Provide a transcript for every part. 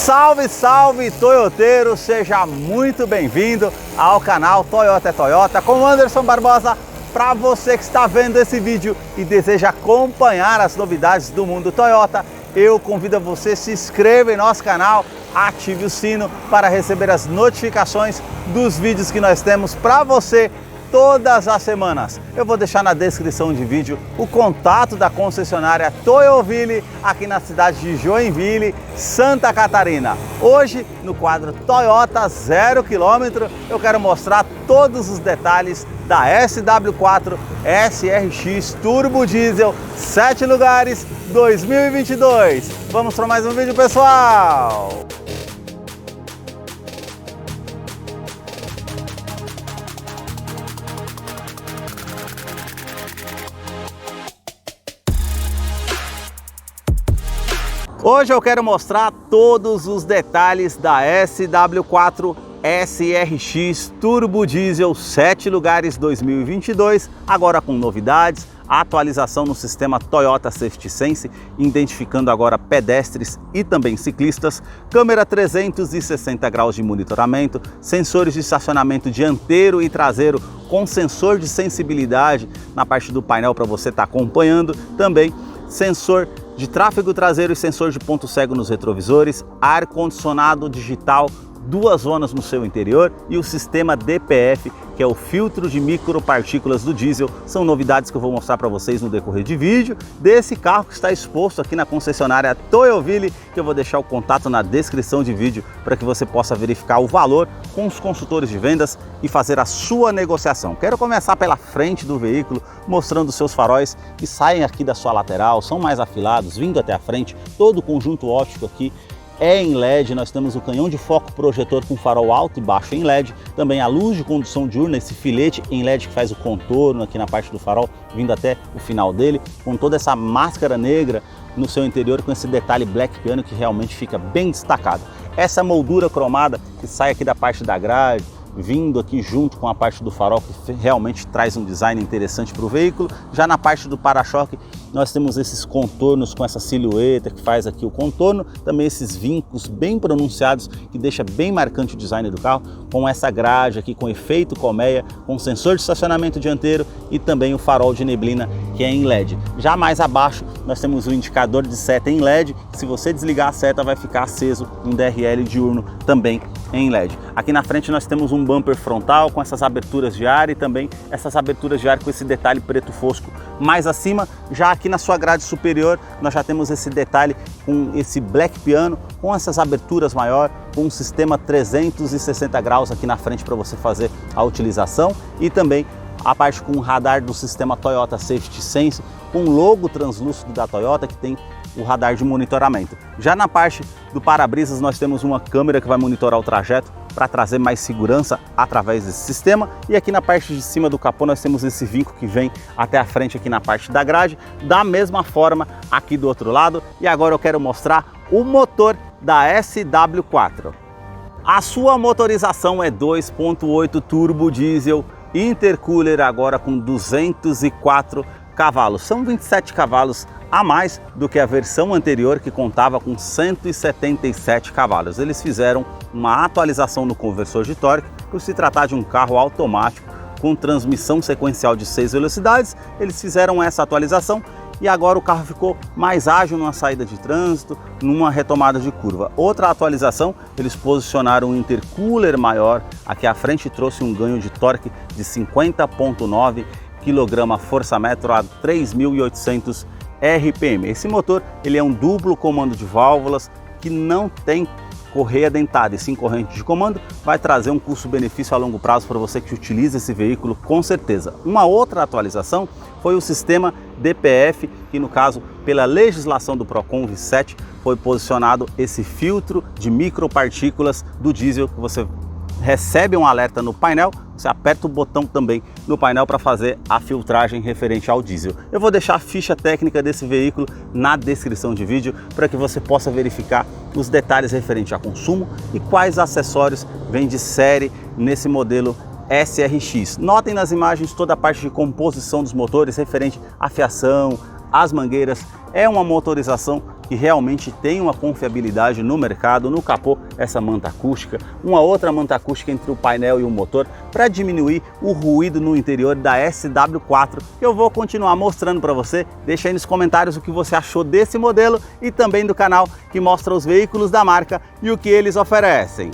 Salve, salve, toyoteiro! Seja muito bem-vindo ao canal Toyota é Toyota com Anderson Barbosa. Para você que está vendo esse vídeo e deseja acompanhar as novidades do mundo Toyota, eu convido você a se inscrever em nosso canal, ative o sino para receber as notificações dos vídeos que nós temos para você todas as semanas. Eu vou deixar na descrição de vídeo o contato da concessionária Toyoville aqui na cidade de Joinville, Santa Catarina. Hoje, no quadro Toyota 0 km, eu quero mostrar todos os detalhes da SW4 SRX Turbo Diesel 7 lugares 2022. Vamos para mais um vídeo, pessoal! Hoje eu quero mostrar todos os detalhes da SW4 SRX Turbo Diesel 7 lugares 2022, agora com novidades, atualização no sistema Toyota Safety Sense, identificando agora pedestres e também ciclistas, câmera 360 graus de monitoramento, sensores de estacionamento dianteiro e traseiro com sensor de sensibilidade na parte do painel para você estar acompanhando, também sensor de tráfego traseiro e sensor de ponto cego nos retrovisores, ar-condicionado digital, 2 zonas no seu interior e o sistema DPF, que é o filtro de micropartículas do diesel. São novidades que eu vou mostrar para vocês no decorrer de vídeo desse carro que está exposto aqui na concessionária Toyoville, que eu vou deixar o contato na descrição de vídeo para que você possa verificar o valor com os consultores de vendas e fazer a sua negociação. Quero começar pela frente do veículo, mostrando seus faróis que saem aqui da sua lateral, são mais afilados, vindo até a frente, todo o conjunto óptico aqui é em LED, nós temos o canhão de foco projetor com farol alto e baixo em LED, também a luz de condução diurna, esse filete em LED que faz o contorno aqui na parte do farol, vindo até o final dele, com toda essa máscara negra no seu interior, com esse detalhe black piano que realmente fica bem destacado. Essa moldura cromada que sai aqui da parte da grade, vindo aqui junto com a parte do farol, que realmente traz um design interessante para o veículo. Já na parte do para-choque nós temos esses contornos com essa silhueta que faz aqui o contorno, também esses vincos bem pronunciados que deixa bem marcante o design do carro, com essa grade aqui com efeito colmeia, com sensor de estacionamento dianteiro e também o farol de neblina que é em LED. Já mais abaixo nós temos o indicador de seta em LED, se você desligar a seta vai ficar aceso um DRL diurno também em LED. Aqui na frente nós temos um bumper frontal com essas aberturas de ar e também essas aberturas de ar com esse detalhe preto fosco. Mais acima, já aqui na sua grade superior, nós já temos esse detalhe com esse black piano, com essas aberturas maior, com um sistema 360 graus aqui na frente para você fazer a utilização e também a parte com o radar do sistema Toyota Safety Sense, com o logo translúcido da Toyota que tem o radar de monitoramento. Já na parte do para-brisas nós temos uma câmera que vai monitorar o trajeto para trazer mais segurança através desse sistema, e aqui na parte de cima do capô nós temos esse vinco que vem até a frente aqui na parte da grade, da mesma forma aqui do outro lado. E agora eu quero mostrar o motor da SW4. A sua motorização é 2.8 turbo diesel intercooler, agora com 204 cavalos, são 27 cavalos a mais do que a versão anterior, que contava com 177 cavalos. Eles fizeram uma atualização no conversor de torque, por se tratar de um carro automático com transmissão sequencial de 6 velocidades. Eles fizeram essa atualização e agora o carro ficou mais ágil numa saída de trânsito, numa retomada de curva. Outra atualização, eles posicionaram um intercooler maior aqui à frente e trouxe um ganho de torque de 50,9 kgfm a 3.800 RPM. Esse motor ele é um duplo comando de válvulas que não tem correia dentada e sim corrente de comando, vai trazer um custo-benefício a longo prazo para você que utiliza esse veículo com certeza. Uma outra atualização foi o sistema DPF, que no caso, pela legislação do Procon 7, foi posicionado esse filtro de micropartículas do diesel, que você recebe um alerta no painel, você aperta o botão também no painel para fazer a filtragem referente ao diesel. Eu vou deixar a ficha técnica desse veículo na descrição de vídeo para que você possa verificar os detalhes referentes a consumo e quais acessórios vêm de série nesse modelo SRX. Notem nas imagens toda a parte de composição dos motores referente à fiação, as mangueiras. É uma motorização que realmente tem uma confiabilidade no mercado. No capô, essa manta acústica, uma outra manta acústica entre o painel e o motor para diminuir o ruído no interior da SW4. Eu vou continuar mostrando para você. Deixa aí nos comentários o que você achou desse modelo e também do canal que mostra os veículos da marca e o que eles oferecem.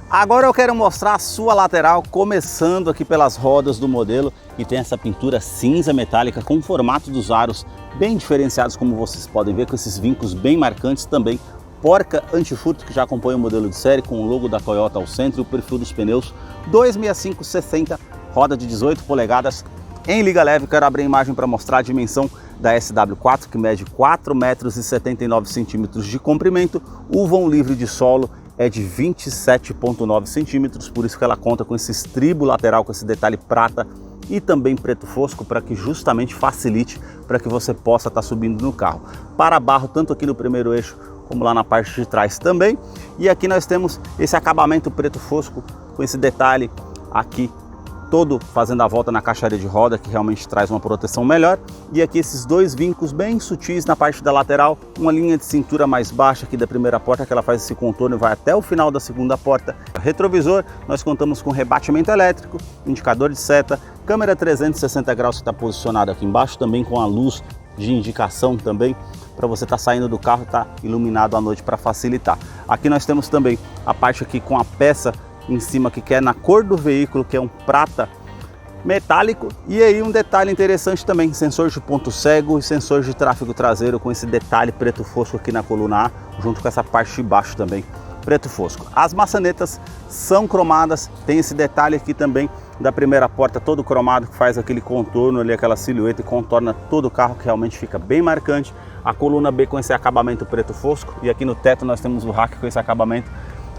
Agora eu quero mostrar a sua lateral, começando aqui pelas rodas do modelo, que tem essa pintura cinza metálica com o formato dos aros bem diferenciados, como vocês podem ver, com esses vincos bem marcantes também. Porca antifurto, que já acompanha o modelo de série, com o logo da Toyota ao centro e o perfil dos pneus 265/60, roda de 18 polegadas em liga leve. Quero abrir a imagem para mostrar a dimensão da SW4, que mede 4,79 m de comprimento. O vão livre de solo é de 27,9 centímetros, por isso que ela conta com esse estribo lateral, com esse detalhe prata e também preto fosco, para que justamente facilite para que você possa estar subindo no carro. Para-barro tanto aqui no primeiro eixo como lá na parte de trás também. E aqui nós temos esse acabamento preto fosco com esse detalhe aqui todo fazendo a volta na caixaria de roda, que realmente traz uma proteção melhor. E aqui esses dois vincos bem sutis na parte da lateral, uma linha de cintura mais baixa aqui da primeira porta, que ela faz esse contorno e vai até o final da segunda porta. Retrovisor, nós contamos com rebatimento elétrico, indicador de seta, câmera 360 graus que está posicionada aqui embaixo, também com a luz de indicação também, para você estar saindo do carro e estar iluminado à noite para facilitar. Aqui nós temos também a parte aqui com a peça em cima que é na cor do veículo, que é um prata metálico. E aí um detalhe interessante também, sensor de ponto cego e sensor de tráfego traseiro, com esse detalhe preto fosco aqui na coluna A, junto com essa parte de baixo também preto fosco. As maçanetas são cromadas, tem esse detalhe aqui também da primeira porta todo cromado, que faz aquele contorno ali, aquela silhueta, e contorna todo o carro, que realmente fica bem marcante. A coluna B com esse acabamento preto fosco, e aqui no teto nós temos o rack com esse acabamento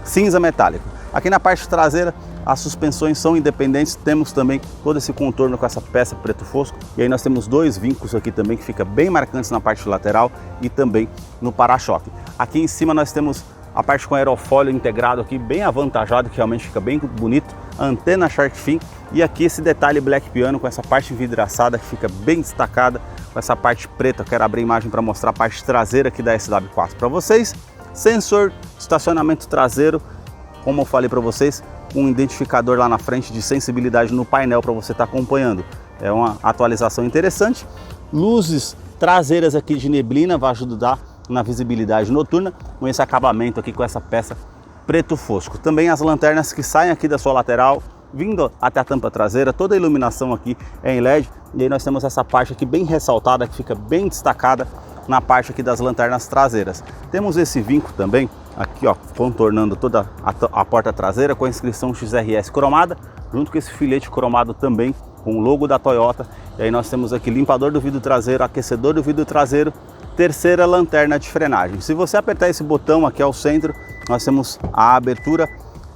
cinza metálico. Aqui na parte traseira as suspensões são independentes, temos também todo esse contorno com essa peça preto fosco, e aí nós temos dois vincos aqui também que fica bem marcantes na parte lateral e também no para-choque. Aqui em cima nós temos a parte com aerofólio integrado aqui, bem avantajado, que realmente fica bem bonito, a antena Shark Fin, e aqui esse detalhe Black Piano com essa parte vidraçada que fica bem destacada, com essa parte preta. Eu quero abrir a imagem para mostrar a parte traseira aqui da SW4 para vocês. Sensor de estacionamento traseiro, como eu falei para vocês, um identificador lá na frente de sensibilidade no painel para você estar acompanhando. É uma atualização interessante. Luzes traseiras aqui de neblina, vai ajudar na visibilidade noturna, com esse acabamento aqui com essa peça preto fosco. Também as lanternas que saem aqui da sua lateral, vindo até a tampa traseira, toda a iluminação aqui é em LED. E aí nós temos essa parte aqui bem ressaltada, que fica bem destacada na parte aqui das lanternas traseiras. Temos esse vinco também aqui, ó, contornando toda a porta traseira, com a inscrição XRS cromada, junto com esse filete cromado também com o logo da Toyota. E aí nós temos aqui limpador do vidro traseiro, aquecedor do vidro traseiro, terceira lanterna de frenagem. Se você apertar esse botão aqui ao centro, nós temos a abertura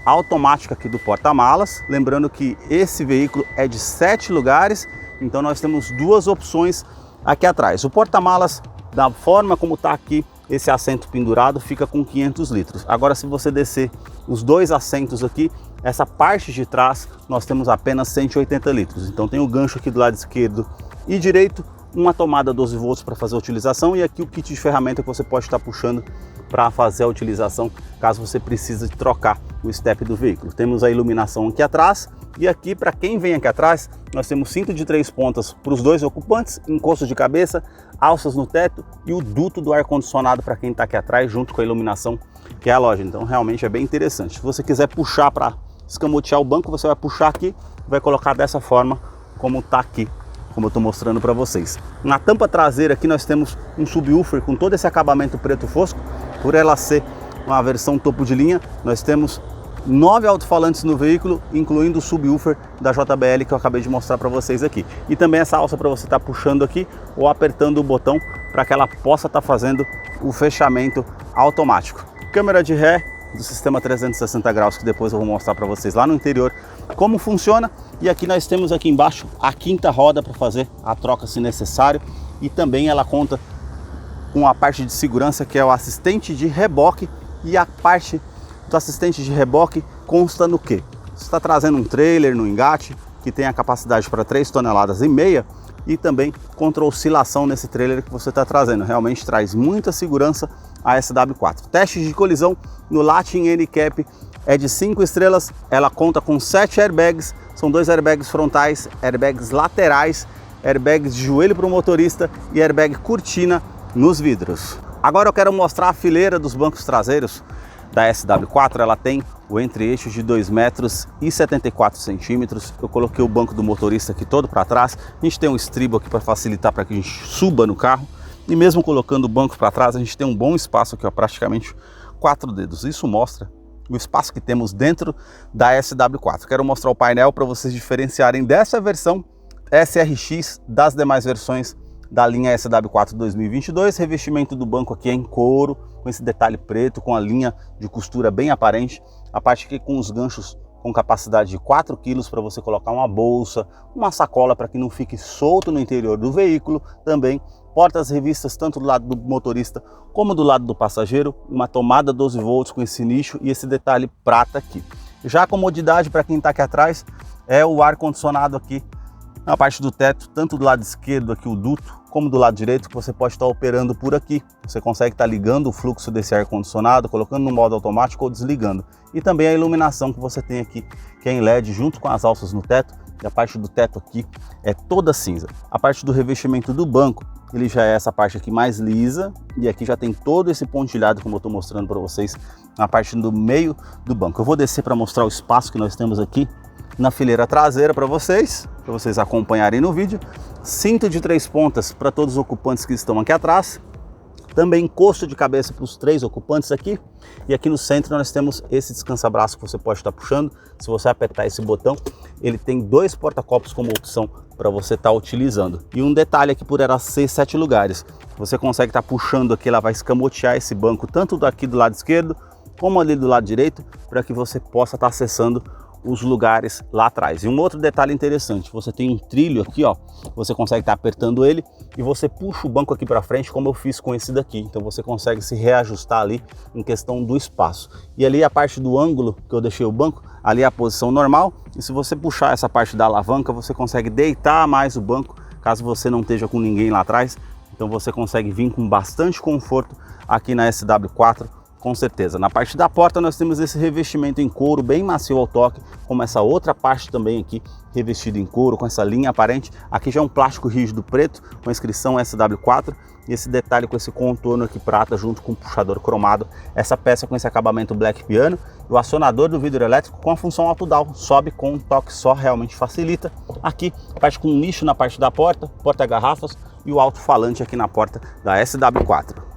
automática aqui do porta-malas. Lembrando que esse veículo é de 7 lugares, então nós temos duas opções aqui atrás. O porta-malas, da forma como está aqui, esse assento pendurado, fica com 500 litros. Agora, se você descer os dois assentos aqui, essa parte de trás, nós temos apenas 180 litros. Então tem o gancho aqui do lado esquerdo e direito, uma tomada 12 volts para fazer a utilização, e aqui o kit de ferramenta que você pode estar puxando para fazer a utilização, caso você precise trocar o step do veículo. Temos a iluminação aqui atrás, e aqui, para quem vem aqui atrás, nós temos cinto de 3 pontas para os dois ocupantes, encosto de cabeça, alças no teto e o duto do ar-condicionado para quem está aqui atrás, junto com a iluminação que é a loja. Então realmente é bem interessante. Se você quiser puxar para escamotear o banco, você vai puxar aqui, vai colocar dessa forma como está aqui, como eu estou mostrando para vocês. Na tampa traseira aqui nós temos um subwoofer com todo esse acabamento preto fosco. Por ela ser uma versão topo de linha, nós temos 9 alto-falantes no veículo, incluindo o subwoofer da JBL que eu acabei de mostrar para vocês aqui. E também essa alça para você estar puxando aqui ou apertando o botão para que ela possa estar fazendo o fechamento automático. Câmera de ré do sistema 360 graus, que depois eu vou mostrar para vocês lá no interior como funciona. E aqui nós temos aqui embaixo a quinta roda para fazer a troca se necessário, e também ela conta com a parte de segurança, que é o assistente de reboque. E a parte do assistente de reboque consta no que? Você está trazendo um trailer no engate que tem a capacidade para 3,5 toneladas, e também contra oscilação nesse trailer que você está trazendo. Realmente traz muita segurança a SW4. Teste de colisão no Latin NCAP é de 5 estrelas, ela conta com 7 airbags, são 2 airbags frontais, airbags laterais, airbags de joelho para o motorista e airbag cortina nos vidros. Agora eu quero mostrar a fileira dos bancos traseiros da SW4, ela tem o entre-eixo de 2,74 m. Eu coloquei o banco do motorista aqui todo para trás, a gente tem um estribo aqui para facilitar para que a gente suba no carro, e mesmo colocando o banco para trás, a gente tem um bom espaço aqui, ó, praticamente 4 dedos. Isso mostra o espaço que temos dentro da SW4. Quero mostrar o painel para vocês diferenciarem dessa versão SRX das demais versões da linha SW4 2022. Revestimento do banco aqui é em couro, com esse detalhe preto, com a linha de costura bem aparente. A parte aqui com os ganchos com capacidade de 4 kg para você colocar uma bolsa, uma sacola para que não fique solto no interior do veículo. Também portas revistas tanto do lado do motorista como do lado do passageiro. Uma tomada 12 volts com esse nicho e esse detalhe prata aqui. Já a comodidade para quem está aqui atrás é o ar-condicionado aqui na parte do teto, tanto do lado esquerdo aqui o duto, como do lado direito, que você pode estar operando por aqui. Você consegue estar ligando o fluxo desse ar-condicionado, colocando no modo automático ou desligando. E também a iluminação que você tem aqui, que é em LED, junto com as alças no teto. E a parte do teto aqui é toda cinza. A parte do revestimento do banco, ele já é essa parte aqui mais lisa. E aqui já tem todo esse pontilhado, como eu estou mostrando para vocês, na parte do meio do banco. Eu vou descer para mostrar o espaço que nós temos aqui na fileira traseira para vocês acompanharem no vídeo. Cinto de 3 pontas para todos os ocupantes que estão aqui atrás. Também encosto de cabeça para os 3 ocupantes aqui. E aqui no centro nós temos esse descansa-braço que você pode estar puxando. Se você apertar esse botão, ele tem 2 porta-copos como opção para você estar utilizando. E um detalhe aqui, por ela ser 7 lugares, você consegue estar puxando aqui, ela vai escamotear esse banco tanto daqui do lado esquerdo como ali do lado direito, para que você possa estar acessando os lugares lá atrás. E um outro detalhe interessante, você tem um trilho aqui, ó, você consegue estar apertando ele e você puxa o banco aqui para frente, como eu fiz com esse daqui. Então você consegue se reajustar ali em questão do espaço. E ali a parte do ângulo que eu deixei o banco, ali é a posição normal, e se você puxar essa parte da alavanca, você consegue deitar mais o banco, caso você não esteja com ninguém lá atrás. Então você consegue vir com bastante conforto aqui na SW4, com certeza. Na parte da porta nós temos esse revestimento em couro bem macio ao toque, como essa outra parte também aqui revestida em couro, com essa linha aparente. Aqui já é um plástico rígido preto com a inscrição SW4 e esse detalhe com esse contorno aqui prata junto com o puxador cromado. Essa peça com esse acabamento black piano, o acionador do vidro elétrico com a função auto-down, sobe com um toque só, realmente facilita. Aqui parte com um nicho na parte da porta, porta-garrafas e o alto-falante aqui na porta da SW4.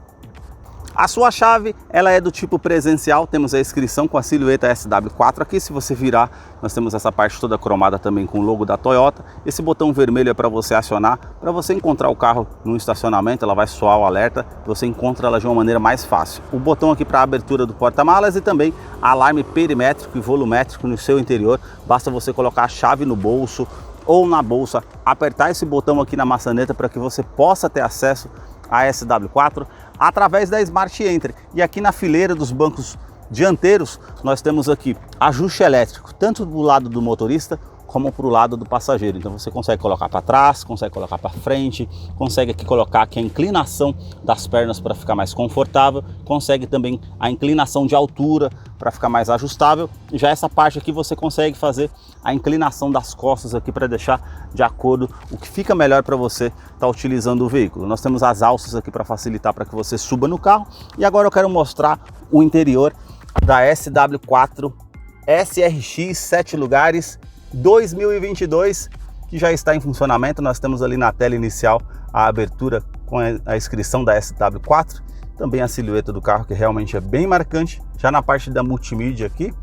A sua chave, ela é do tipo presencial, temos a inscrição com a silhueta SW4 aqui. Se você virar, nós temos essa parte toda cromada também com o logo da Toyota. Esse botão vermelho é para você acionar, para você encontrar o carro no estacionamento, ela vai soar o alerta, você encontra ela de uma maneira mais fácil. O botão aqui para a abertura do porta-malas e também alarme perimétrico e volumétrico no seu interior. Basta você colocar a chave no bolso ou na bolsa, apertar esse botão aqui na maçaneta para que você possa ter acesso à SW4 através da Smart Entry. E aqui na fileira dos bancos dianteiros nós temos aqui ajuste elétrico, tanto do lado do motorista como para o lado do passageiro. Então você consegue colocar para trás, consegue colocar para frente, consegue aqui colocar aqui a inclinação das pernas para ficar mais confortável, consegue também a inclinação de altura para ficar mais ajustável. E já essa parte aqui você consegue fazer a inclinação das costas aqui para deixar de acordo o que fica melhor para você estar utilizando o veículo. Nós temos as alças aqui para facilitar para que você suba no carro. E agora eu quero mostrar o interior da SW4 SRX 7 lugares 2022, que já está em funcionamento. Nós temos ali na tela inicial a abertura com a inscrição da SW4, também a silhueta do carro, que realmente é bem marcante. Já na parte da multimídia aqui,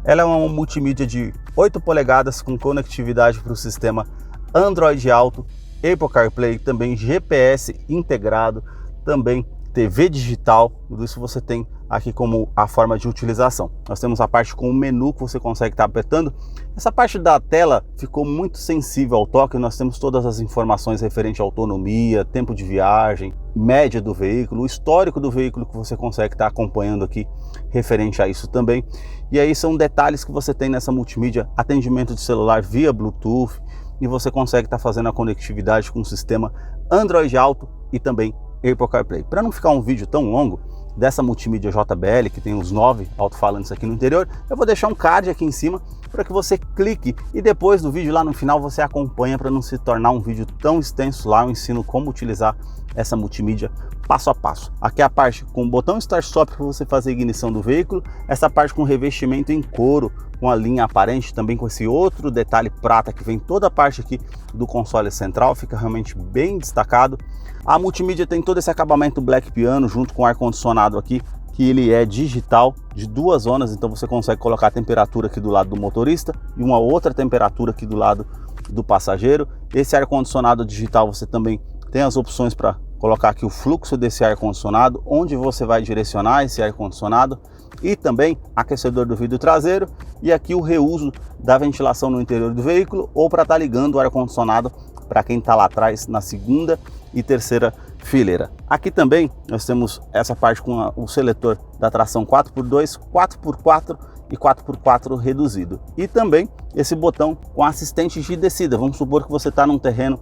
ela é uma multimídia de 8 polegadas com conectividade para o sistema Android Auto, Apple CarPlay, também GPS integrado, também TV digital. Tudo isso você tem aqui como a forma de utilização. Nós temos a parte com o menu que você consegue estar apertando. Essa parte da tela ficou muito sensível ao toque. Nós temos todas as informações referentes à autonomia, tempo de viagem, média do veículo, o histórico do veículo que você consegue estar acompanhando aqui referente a isso também. E aí são detalhes que você tem nessa multimídia: atendimento de celular via Bluetooth, e você consegue estar fazendo a conectividade com o sistema Android Auto e também Apple CarPlay. Para não ficar um vídeo tão longo dessa multimídia JBL, que tem os 9 alto-falantes aqui no interior, eu vou deixar um card aqui em cima para que você clique e depois do vídeo lá no final você acompanha, para não se tornar um vídeo tão extenso. Lá eu ensino como utilizar essa multimídia passo a passo. Aqui é a parte com o botão Start Stop para você fazer a ignição do veículo, essa parte com revestimento em couro, com a linha aparente, também com esse outro detalhe prata que vem toda a parte aqui do console central, fica realmente bem destacado. A multimídia tem todo esse acabamento Black Piano junto com o ar-condicionado aqui, que ele é digital de 2 zonas, então você consegue colocar a temperatura aqui do lado do motorista e uma outra temperatura aqui do lado do passageiro. Esse ar-condicionado digital você também tem as opções para colocar aqui o fluxo desse ar-condicionado, onde você vai direcionar esse ar-condicionado, e também aquecedor do vidro traseiro, e aqui o reuso da ventilação no interior do veículo, ou para estar ligando o ar-condicionado para quem está lá atrás na segunda e terceira fileira. Aqui também nós temos essa parte com o seletor da tração 4x2, 4x4 e 4x4 reduzido, e também esse botão com assistente de descida. Vamos supor que você está num terreno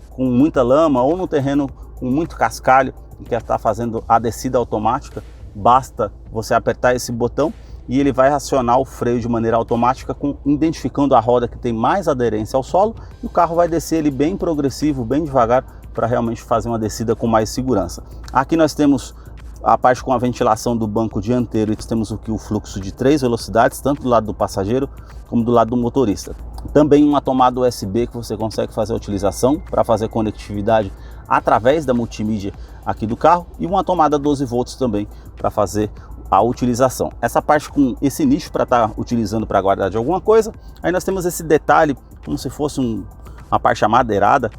com muita lama ou num terreno com muito cascalho e quer estar fazendo a descida automática, basta você apertar esse botão e ele vai acionar o freio de maneira automática, identificando a roda que tem mais aderência ao solo, e o carro vai descer ele bem progressivo, bem devagar, para realmente fazer uma descida com mais segurança. Aqui nós temos a parte com a ventilação do banco dianteiro, e temos aqui o fluxo de 3 velocidades, tanto do lado do passageiro como do lado do motorista. Também uma tomada USB que você consegue fazer a utilização para fazer conectividade através da multimídia aqui do carro, e uma tomada 12 volts também para fazer a utilização. Essa parte com esse nicho para estar utilizando para guardar de alguma coisa. Aí nós temos esse detalhe como se fosse uma parte amadeirada,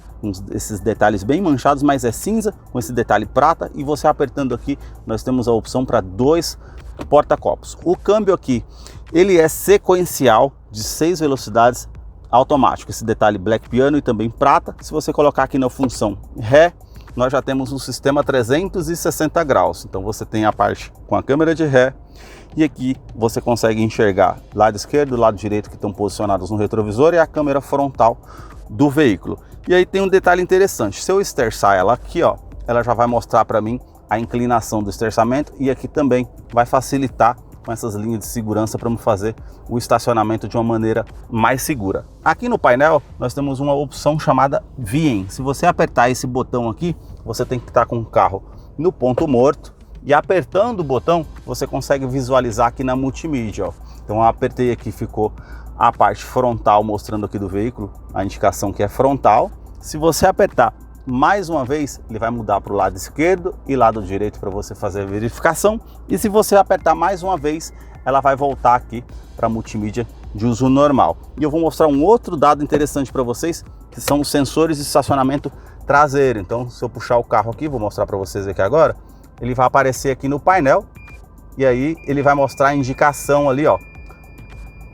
esses detalhes bem manchados, mas é cinza com esse detalhe prata, e você apertando aqui nós temos a opção para 2 porta-copos. O câmbio aqui ele é sequencial de 6 velocidades automático, esse detalhe Black Piano e também prata. Se você colocar aqui na função ré, nós já temos um sistema 360 graus, então você tem a parte com a câmera de ré, e aqui você consegue enxergar lado esquerdo e lado direito, que estão posicionados no retrovisor, e a câmera frontal do veículo. E aí tem um detalhe interessante: se eu esterçar ela aqui, ó, ela já vai mostrar para mim a inclinação do esterçamento, e aqui também vai facilitar com essas linhas de segurança para fazer o estacionamento de uma maneira mais segura. Aqui no painel nós temos uma opção chamada Viem. Se você apertar esse botão aqui, você tem que estar com o carro no ponto morto, e apertando o botão você consegue visualizar aqui na multimídia, ó. Então eu apertei aqui, ficou a parte frontal mostrando aqui do veículo, a indicação que é frontal. Se você apertar mais uma vez, ele vai mudar para o lado esquerdo e lado direito para você fazer a verificação, e se você apertar mais uma vez, ela vai voltar aqui para a multimídia de uso normal. E eu vou mostrar um outro dado interessante para vocês, que são os sensores de estacionamento traseiro. Então, se eu puxar o carro aqui, vou mostrar para vocês aqui agora, ele vai aparecer aqui no painel, e aí ele vai mostrar a indicação ali, ó,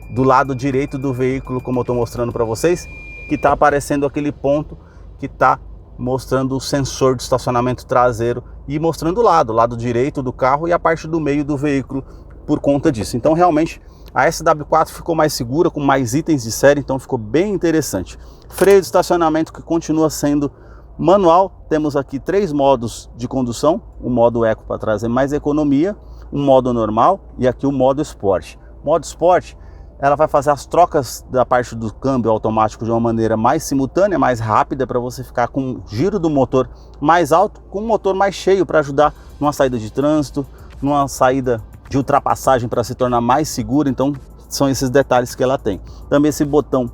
do lado direito do veículo, como eu estou mostrando para vocês, que está aparecendo aquele ponto que está mostrando o sensor de estacionamento traseiro, e mostrando o lado direito do carro e a parte do meio do veículo por conta disso. Então realmente a SW4 ficou mais segura, com mais itens de série, então ficou bem interessante. Freio de estacionamento que continua sendo manual. Temos aqui 3 modos de condução: o modo Eco para trazer mais economia, um modo normal e aqui o modo Sport. Modo Sport, ela vai fazer as trocas da parte do câmbio automático de uma maneira mais simultânea, mais rápida, para você ficar com o giro do motor mais alto, com o motor mais cheio, para ajudar numa saída de trânsito, numa saída de ultrapassagem, para se tornar mais segura. Então são esses detalhes que ela tem. Também esse botão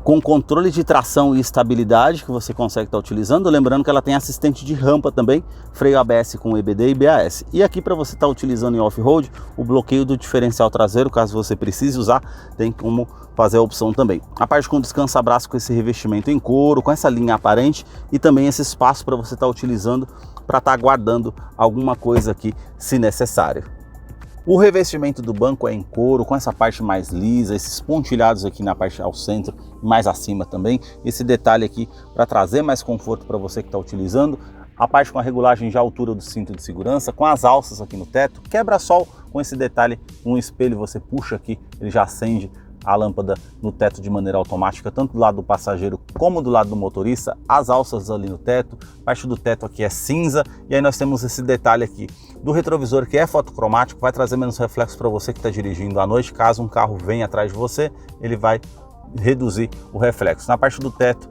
com controle de tração e estabilidade que você consegue estar utilizando, lembrando que ela tem assistente de rampa também, freio ABS com EBD e BAS. E aqui, para você estar utilizando em off-road, o bloqueio do diferencial traseiro, caso você precise usar, tem como fazer a opção também. A parte com descansa-braço com esse revestimento em couro, com essa linha aparente, e também esse espaço para você estar utilizando para estar guardando alguma coisa aqui, se necessário. O revestimento do banco é em couro, com essa parte mais lisa, esses pontilhados aqui na parte ao centro, mais acima também. Esse detalhe aqui para trazer mais conforto para você que está utilizando. A parte com a regulagem de altura do cinto de segurança, com as alças aqui no teto. Quebra-sol com esse detalhe, um espelho você puxa aqui, ele já acende a lâmpada no teto de maneira automática, tanto do lado do passageiro como do lado do motorista, as alças ali no teto, parte do teto aqui é cinza, e aí nós temos esse detalhe aqui do retrovisor que é fotocromático, vai trazer menos reflexo para você que está dirigindo à noite. Caso um carro venha atrás de você, ele vai reduzir o reflexo. Na parte do teto,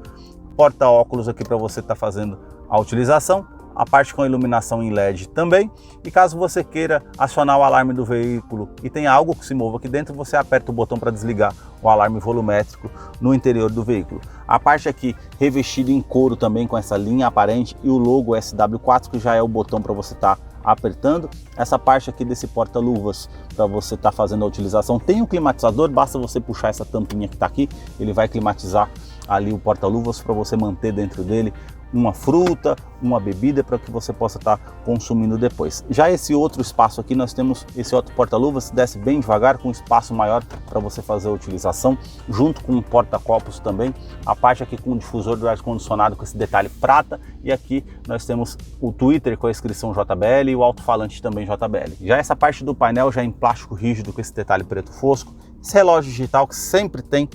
porta-óculos aqui para você estar fazendo a utilização, a parte com iluminação em LED também, e caso você queira acionar o alarme do veículo e tenha algo que se mova aqui dentro, você aperta o botão para desligar o alarme volumétrico no interior do veículo. A parte aqui revestida em couro também com essa linha aparente e o logo SW4, que já é o botão para você estar apertando. Essa parte aqui desse porta-luvas para você estar fazendo a utilização tem um climatizador, basta você puxar essa tampinha que está aqui, ele vai climatizar ali o porta-luvas para você manter dentro dele uma fruta, uma bebida para que você possa estar consumindo depois. Já esse outro espaço aqui, nós temos esse outro porta-luvas, desce bem devagar, com espaço maior para você fazer a utilização, junto com um porta-copos também, a parte aqui com o difusor do ar-condicionado com esse detalhe prata, e aqui nós temos o Twitter com a inscrição JBL e o alto-falante também JBL. Já essa parte do painel já em plástico rígido com esse detalhe preto fosco, esse relógio digital que sempre tem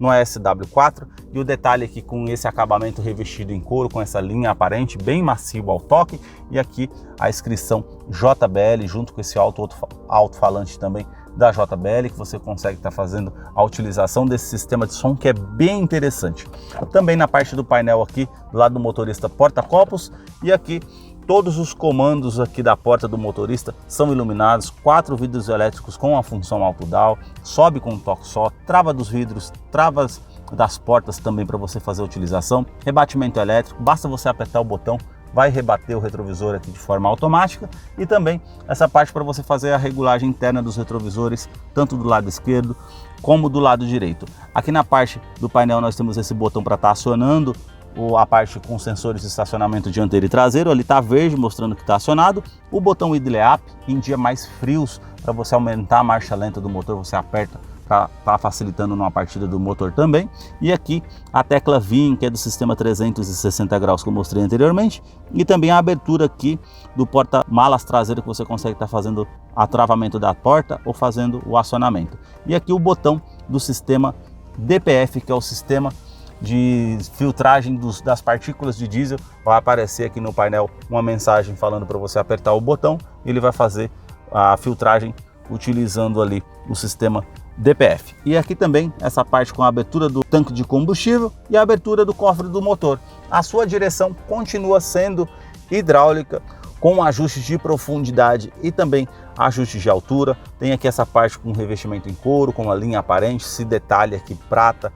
no SW4, e o detalhe aqui com esse acabamento revestido em couro, com essa linha aparente, bem macio ao toque, e aqui a inscrição JBL junto com esse alto-falante também da JBL, que você consegue estar fazendo a utilização desse sistema de som que é bem interessante. Também na parte do painel aqui, do lado do motorista, porta-copos, e aqui todos os comandos aqui da porta do motorista são iluminados, 4 vidros elétricos com a função auto-down, sobe com um toque só, trava dos vidros, travas das portas também para você fazer a utilização, rebatimento elétrico, basta você apertar o botão, vai rebater o retrovisor aqui de forma automática, e também essa parte para você fazer a regulagem interna dos retrovisores, tanto do lado esquerdo como do lado direito. Aqui na parte do painel nós temos esse botão para estar acionando a parte com sensores de estacionamento dianteiro e traseiro, ali está verde mostrando que está acionado. O botão idle up, em dias mais frios, para você aumentar a marcha lenta do motor, você aperta para estar facilitando numa partida do motor também. E aqui a tecla VIN, que é do sistema 360 graus que eu mostrei anteriormente, e também a abertura aqui do porta-malas traseiro, que você consegue estar fazendo o travamento da porta ou fazendo o acionamento. E aqui o botão do sistema DPF, que é o sistema de filtragem das partículas de diesel. Vai aparecer aqui no painel uma mensagem falando para você apertar o botão, e ele vai fazer a filtragem utilizando ali o sistema DPF. E aqui também essa parte com a abertura do tanque de combustível e a abertura do cofre do motor. A sua direção continua sendo hidráulica, com ajustes de profundidade e também ajustes de altura. Tem aqui essa parte com revestimento em couro, com a linha aparente, esse detalhe aqui prata,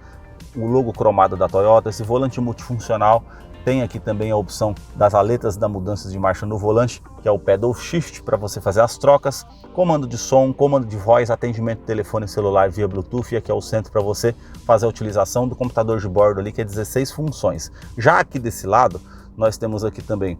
o logo cromado da Toyota, esse volante multifuncional. Tem aqui também a opção das aletas da mudança de marcha no volante, que é o pedal shift para você fazer as trocas, comando de som, comando de voz, atendimento de telefone celular via Bluetooth, e aqui é o centro para você fazer a utilização do computador de bordo ali, que é 16 funções. Já aqui desse lado, nós temos aqui também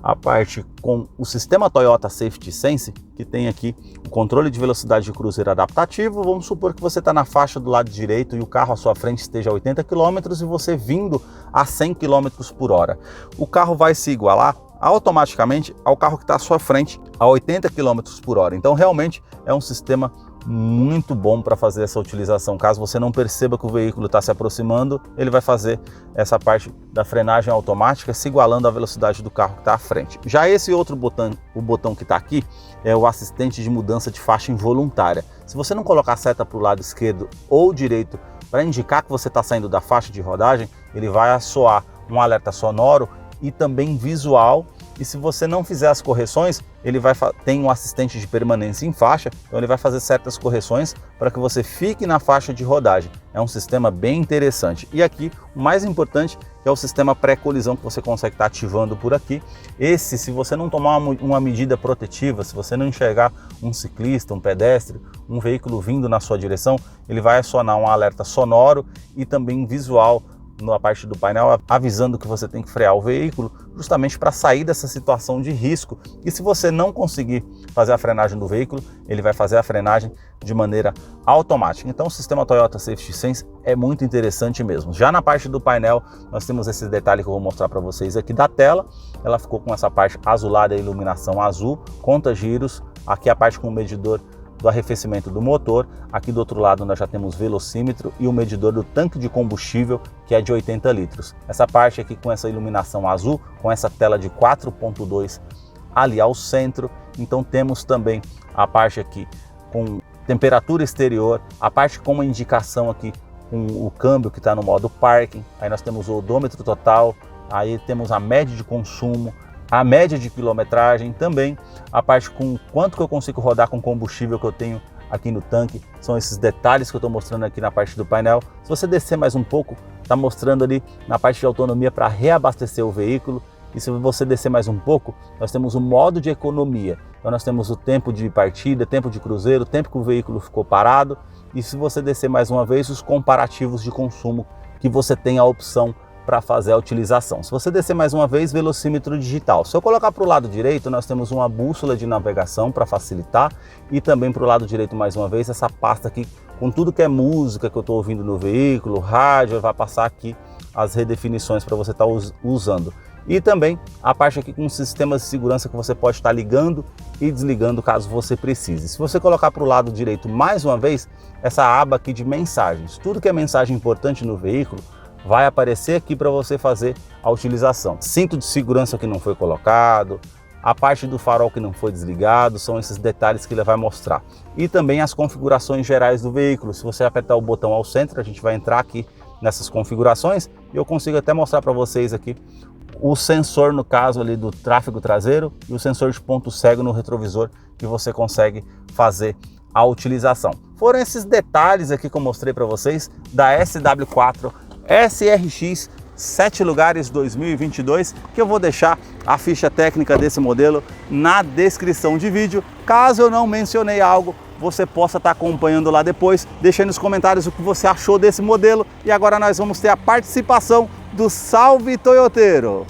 a parte com o sistema Toyota Safety Sense, que tem aqui o controle de velocidade de cruzeiro adaptativo. Vamos supor que você está na faixa do lado direito e o carro à sua frente esteja a 80 km e você vindo a 100 km por hora. O carro vai se igualar automaticamente ao carro que está à sua frente a 80 km por hora. Então realmente é um sistema muito bom para fazer essa utilização. Caso você não perceba que o veículo está se aproximando, ele vai fazer essa parte da frenagem automática se igualando à velocidade do carro que está à frente. Já esse outro botão, o botão que está aqui, é o assistente de mudança de faixa involuntária. Se você não colocar a seta para o lado esquerdo ou direito para indicar que você está saindo da faixa de rodagem, ele vai soar um alerta sonoro e também visual. E se você não fizer as correções, ele tem um assistente de permanência em faixa, então ele vai fazer certas correções para que você fique na faixa de rodagem. É um sistema bem interessante. E aqui, o mais importante, é o sistema pré-colisão que você consegue estar ativando por aqui. Esse, se você não tomar uma medida protetiva, se você não enxergar um ciclista, um pedestre, um veículo vindo na sua direção, ele vai acionar um alerta sonoro e também visual na parte do painel, avisando que você tem que frear o veículo, justamente para sair dessa situação de risco. E se você não conseguir fazer a frenagem do veículo, ele vai fazer a frenagem de maneira automática. Então o sistema Toyota Safety Sense é muito interessante mesmo. Já na parte do painel, nós temos esse detalhe que eu vou mostrar para vocês aqui da tela. Ela ficou com essa parte azulada, a iluminação azul, conta giros, aqui a parte com o medidor do arrefecimento do motor. Aqui do outro lado nós já temos velocímetro e o medidor do tanque de combustível, que é de 80 litros. Essa parte aqui com essa iluminação azul, com essa tela de 4.2 ali ao centro. Então temos também a parte aqui com temperatura exterior, a parte com uma indicação aqui com o câmbio que está no modo parking. Aí nós temos o odômetro total, aí temos a média de consumo, a média de quilometragem, também a parte com quanto que eu consigo rodar com combustível que eu tenho aqui no tanque. São esses detalhes que eu estou mostrando aqui na parte do painel. Se você descer mais um pouco, está mostrando ali na parte de autonomia para reabastecer o veículo. E se você descer mais um pouco, nós temos o modo de economia. Então nós temos o tempo de partida, tempo de cruzeiro, tempo que o veículo ficou parado. E se você descer mais uma vez, os comparativos de consumo que você tem a opção para fazer a utilização. Se você descer mais uma vez, velocímetro digital. Se eu colocar para o lado direito, nós temos uma bússola de navegação para facilitar, e também para o lado direito mais uma vez, essa pasta aqui com tudo que é música que eu estou ouvindo no veículo, rádio, vai passar aqui as redefinições para você estar usando. E também a parte aqui com sistemas de segurança que você pode estar ligando e desligando caso você precise. Se você colocar para o lado direito mais uma vez, essa aba aqui de mensagens, tudo que é mensagem importante no veículo vai aparecer aqui para você fazer a utilização. Cinto de segurança que não foi colocado, a parte do farol que não foi desligado, são esses detalhes que ele vai mostrar. E também as configurações gerais do veículo. Se você apertar o botão ao centro, a gente vai entrar aqui nessas configurações e eu consigo até mostrar para vocês aqui o sensor, no caso ali do tráfego traseiro, e o sensor de ponto cego no retrovisor, que você consegue fazer a utilização. Foram esses detalhes aqui que eu mostrei para vocês da SW4 SRX 7 lugares 2022, que eu vou deixar a ficha técnica desse modelo na descrição de vídeo. Caso eu não mencionei algo, você possa estar acompanhando lá depois. Deixe aí nos comentários o que você achou desse modelo. E agora nós vamos ter a participação do Salve Toyoteiro.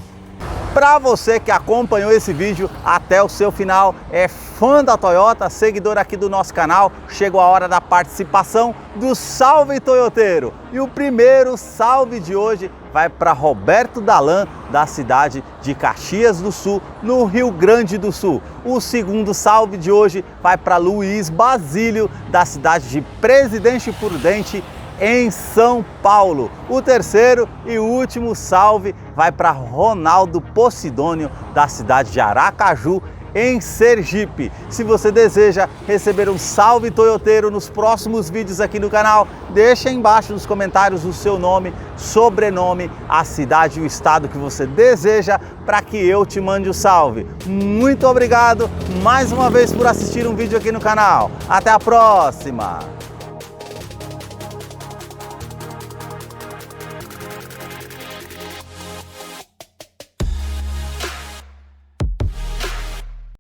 Para você que acompanhou esse vídeo até o seu final, é fã da Toyota, seguidor aqui do nosso canal, chegou a hora da participação do Salve Toyoteiro. E o primeiro salve de hoje vai para Roberto Dalan, da cidade de Caxias do Sul, no Rio Grande do Sul. O segundo salve de hoje vai para Luiz Basílio, da cidade de Presidente Prudente, em São Paulo. O terceiro e último salve vai para Ronaldo Posidônio, da cidade de Aracaju, em Sergipe. Se você deseja receber um salve toyoteiro nos próximos vídeos aqui no canal, deixa aí embaixo nos comentários o seu nome, sobrenome, a cidade e o estado que você deseja para que eu te mande o salve. Muito obrigado mais uma vez por assistir um vídeo aqui no canal. Até a próxima!